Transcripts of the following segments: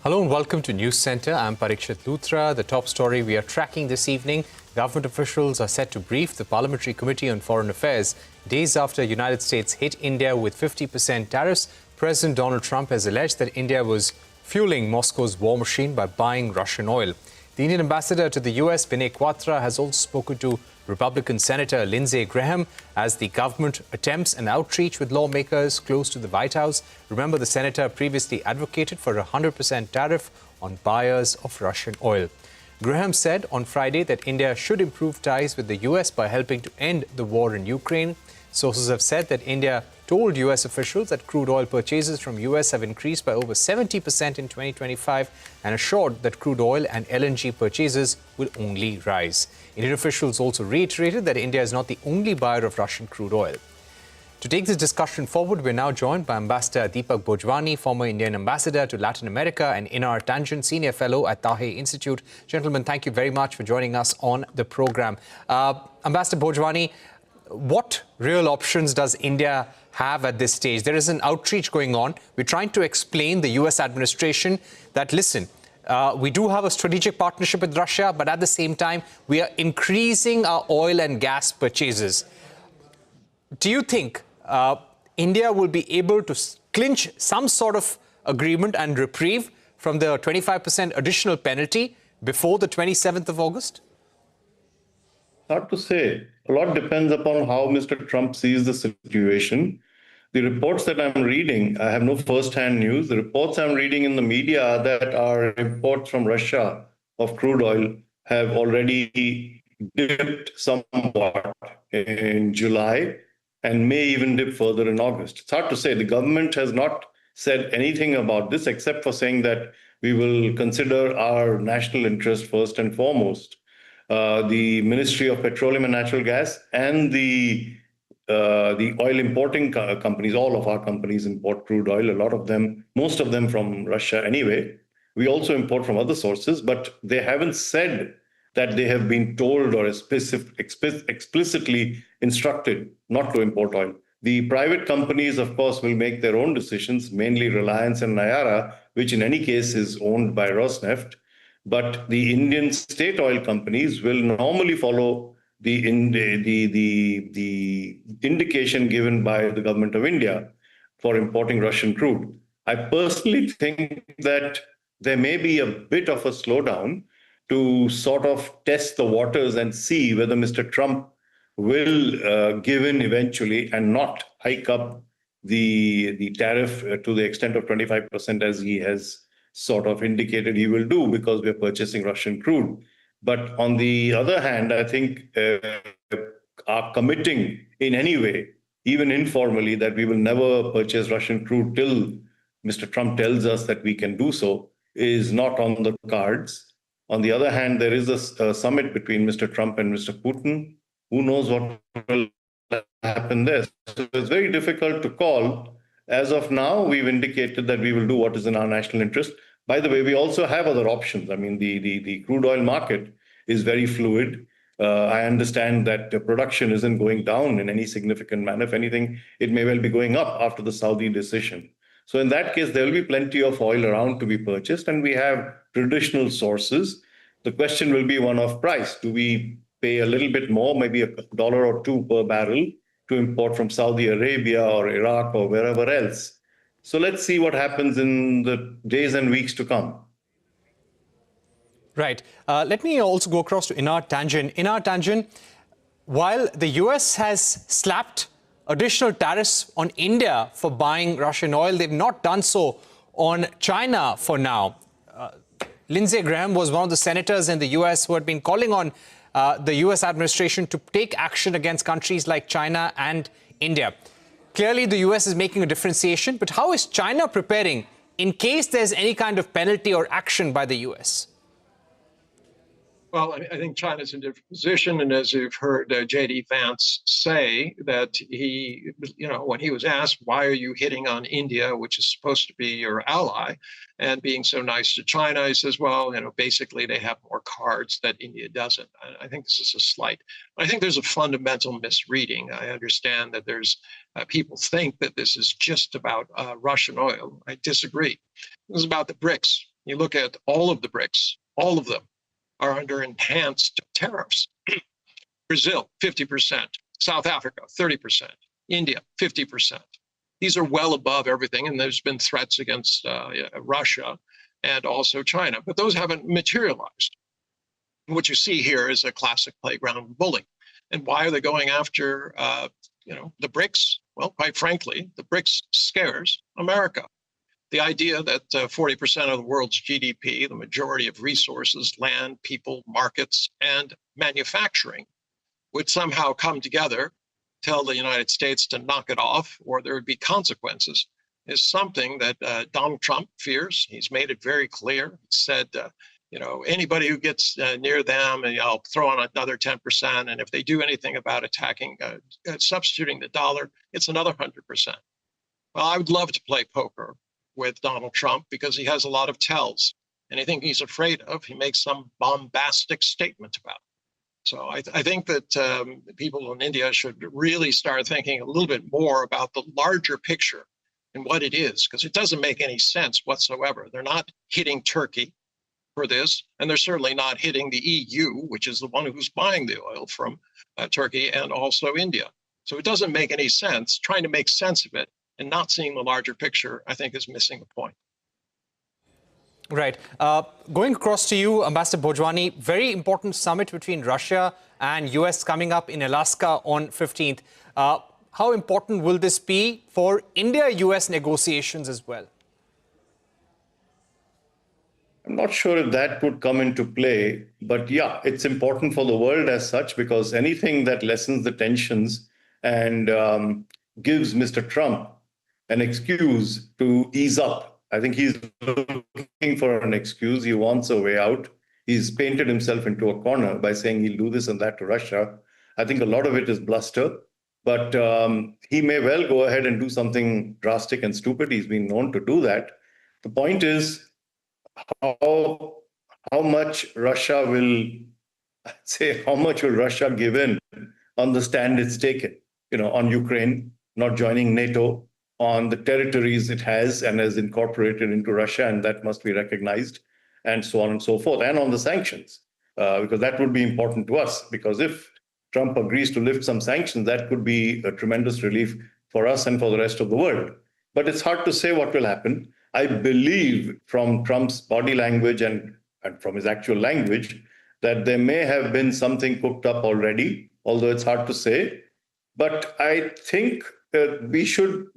Hello and welcome to Newscentre. I'm Parikshit Luthra. The top story we are tracking this evening: government officials are set to brief the Parliamentary Committee on Foreign Affairs days after the United States hit India with 50% tariffs. President Donald Trump has alleged that India was fueling Moscow's war machine by buying Russian oil. The Indian ambassador to the US, Vinay Quatra, has also spoken to Republican Senator Lindsey Graham as the government attempts an outreach with lawmakers close to the White House. Remember, the senator previously advocated for a 100% tariff on buyers of Russian oil. Graham said on Friday that India should improve ties with the US by helping to end the war in Ukraine. Sources have said that India told US officials that crude oil purchases from US have increased by over 70% in 2025 and assured that crude oil and LNG purchases will only rise. Indian officials also reiterated that India is not the only buyer of Russian crude oil. To take this discussion forward, we're now joined by Ambassador Deepak Bhojwani, former Indian ambassador to Latin America, and Einar, Tangen, senior fellow at Taihe Institute. Gentlemen, thank you very much for joining us on the program. Ambassador Bhojwani, what real options does India have at this stage? There is an outreach going on. We're trying to explain the US administration that, listen, we do have a strategic partnership with Russia, but at the same time, we are increasing our oil and gas purchases. Do you think India will be able to clinch some sort of agreement and reprieve from the 25% additional penalty before the 27th of August? Hard to say. A lot depends upon how Mr. Trump sees the situation. The reports that I'm reading, I have no first-hand news. The reports I'm reading in the media are that our imports from Russia of crude oil have already dipped somewhat in July and may even dip further in August. It's hard to say. The government has not said anything about this except for saying that we will consider our national interest first and foremost. The Ministry of Petroleum and Natural Gas and the oil importing companies, all of our companies import crude oil, a lot of them, most of them from Russia anyway. We also import from other sources, but they haven't said that they have been told or explicitly instructed not to import oil. The private companies, of course, will make their own decisions, mainly Reliance and Nayara, which in any case is owned by Rosneft. But the Indian state oil companies will normally follow the indication given by the government of India for importing Russian crude. I personally think that there may be a bit of a slowdown to sort of test the waters and see whether Mr. Trump will give in eventually and not hike up the tariff to the extent of 25% as he has sort of indicated he will do, because we're purchasing Russian crude. But on the other hand, I think are committing in any way, even informally, that we will never purchase Russian crude till Mr. Trump tells us that we can do so, is not on the cards. On the other hand, there is a summit between Mr. Trump and Mr. Putin. Who knows what will happen there? So it's very difficult to call. As of now, we've indicated that we will do what is in our national interest. By the way, we also have other options. I mean, the crude oil market is very fluid. I understand that the production isn't going down in any significant manner. If anything, it may well be going up after the Saudi decision. So in that case, there will be plenty of oil around to be purchased, and we have traditional sources. The question will be one of price. Do we pay a little bit more, maybe $1 or $2 per barrel, to import from Saudi Arabia or Iraq or wherever else? So let's see what happens in the days and weeks to come. Right. Let me also go across to Einar Tangen. Einar Tangen, while the US has slapped additional tariffs on India for buying Russian oil, they've not done so on China for now. Lindsey Graham was one of the senators in the US who had been calling on the US administration to take action against countries like China and India. Clearly, the US is making a differentiation, but how is China preparing in case there's any kind of penalty or action by the US? Well, I think China's in a different position. And as you've heard J.D. Vance say, that he, when he was asked, why are you hitting on India, which is supposed to be your ally, and being so nice to China, he says, well, basically they have more cards that India doesn't. I think this is a slight. I think there's a fundamental misreading. I understand that there's people think that this is just about Russian oil. I disagree. This is about the BRICS. You look at all of the BRICS, all of them are under enhanced tariffs. Brazil, 50%, South Africa, 30%, India, 50%. These are well above everything, and there's been threats against Russia and also China, but those haven't materialized. What you see here is a classic playground bullying. And why are they going after, the BRICS? Well, quite frankly, the BRICS scares America. The idea that 40% of the world's GDP, the majority of resources, land, people, markets, and manufacturing would somehow come together, tell the United States to knock it off, or there would be consequences, is something that Donald Trump fears. He's made it very clear. He said, anybody who gets near them, and I'll throw on another 10%. And if they do anything about attacking, substituting the dollar, it's another 100%. Well, I would love to play poker with Donald Trump because he has a lot of tells. Anything he's afraid of, he makes some bombastic statement about. So I think that people in India should really start thinking a little bit more about the larger picture and what it is, because it doesn't make any sense whatsoever. They're not hitting Turkey for this, and they're certainly not hitting the EU, which is the one who's buying the oil from Turkey, and also India. So it doesn't make any sense. Trying to make sense of it and not seeing the larger picture, I think, is missing the point. Right. Going across to you, Ambassador Bhojwani, very important summit between Russia and US coming up in Alaska on 15th. How important will this be for India-US negotiations as well? I'm not sure if that would come into play, but yeah, it's important for the world as such, because anything that lessens the tensions and gives Mr. Trump an excuse to ease up. I think he's looking for an excuse. He wants a way out. He's painted himself into a corner by saying he'll do this and that to Russia. I think a lot of it is bluster, but he may well go ahead and do something drastic and stupid. He's been known to do that. The point is how much Russia will Russia give in on the stand it's taken, on Ukraine, not joining NATO, on the territories it has and has incorporated into Russia, and that must be recognized, and so on and so forth, and on the sanctions, because that would be important to us, because if Trump agrees to lift some sanctions, that could be a tremendous relief for us and for the rest of the world. But it's hard to say what will happen. I believe from Trump's body language and from his actual language that there may have been something cooked up already, although it's hard to say. But I think we should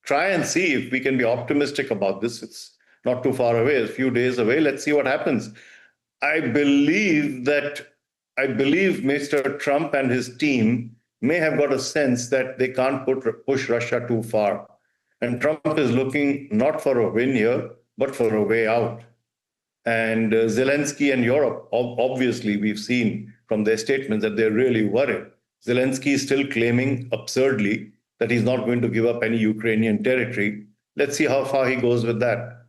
try and see if we can be optimistic about this. It's not too far away, a few days away. Let's see what happens. I believe Mr. Trump and his team may have got a sense that they can't push Russia too far. And Trump is looking not for a win here, but for a way out. And Zelensky and Europe, obviously, we've seen from their statements that they're really worried. Zelensky is still claiming absurdly that he's not going to give up any Ukrainian territory. Let's see how far he goes with that.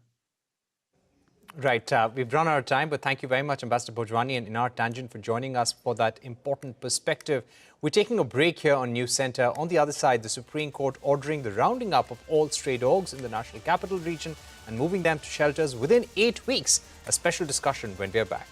Right. We've run out of time, but thank you very much, Ambassador Bhojwani and Einar Tangen, for joining us for that important perspective. We're taking a break here on Newscentre. On the other side, the Supreme Court ordering the rounding up of all stray dogs in the National Capital Region and moving them to shelters within 8 weeks. A special discussion when we're back.